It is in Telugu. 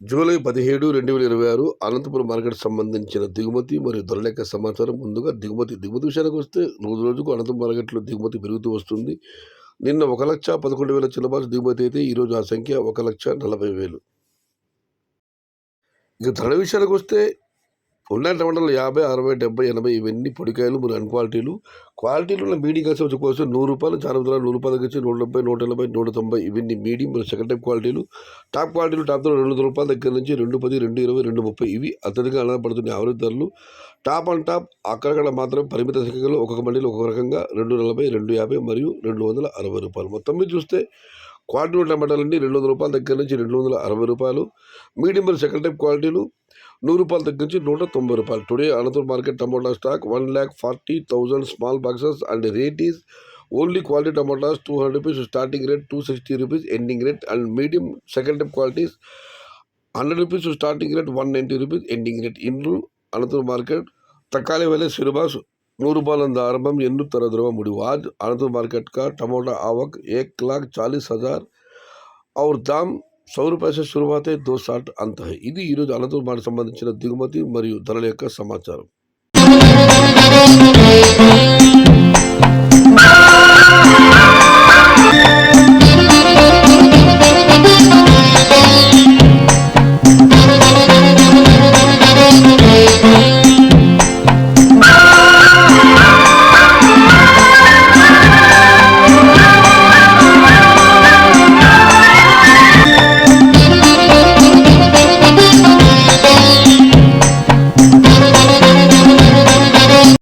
జూలై 17, 2026 అనంతపురం మార్కెట్ సంబంధించిన దిగుమతి మరియు ధరల యొక్క సమాచారం. ముందుగా దిగుమతి విషయానికొస్తే రోజుకు అనంతపురం మార్కెట్‌లో దిగుమతి పెరుగుతూ వస్తుంది. నిన్న 1,11,000 చిల్లబాటు దిగుమతి అయితే ఈరోజు ఆ సంఖ్య 1,40,000. ఇక ధరల విషయానికొస్తే ఉన్నాయి టమాటాలు 50, 60, 70, 80 ఇవన్నీ పొడికాయలు మరియు అన్‌క్వాలిటీలు. క్వాలిటీలో ఉన్న మీడియం కలిసి వచ్చి రూ. 100 చాలా వందల రూ. 100 తగ్గించి 170, 180, 190 ఇవన్నీ మీడియం మరియు సెకండ్ టైప్ క్వాలిటీలు. టాప్ క్వాలిటీలు టాప్‌లో రూ. 200 దగ్గర నుంచి 210, 220, 230 ఇవి అత్యధికంగా ఆధారపడుతున్న యావరేజ్ ధరలు. టాప్ అండ్ టాప్ అక్కడక్కడ మాత్రం పరిమిత సంఖ్యలో ఒక్కొక్క మండీలో ఒక్కొక్క రకంగా 240, 250 మరియు రూ. 260. మొత్తం మీద చూస్తే క్వాలిటీ టమాటాలండి రూ. 200 దగ్గర నుంచి రూ. 260. మీడియం మరియు సెకండ్ టైప్ క్వాలిటీలు రూ. 100 దగ్గర నుంచి రూ. 190. Today Anantapuram market tomato stock 1,40,000 small boxes and rate is only quality tomatoes ₹200 starting rate, ₹260 ending rate and medium second type qualities ₹100 starting rate, ₹190 ending rate. ఇండ్రు अनंतपुर मार्केट तकाली वाले सिरबास ₹100 आरंभम एन्नू तरह मुड़ी आज अनंतपुर मार्केट का टमाटा आवक 1,40,000 और दाम ₹100 से शुरुआत है 260 अंत है. ఇది ఈరోజు అనంతపురం మార్కెట్ సంబంధించిన దిగుమతి మరియు ధరల యొక్క సమాచారం.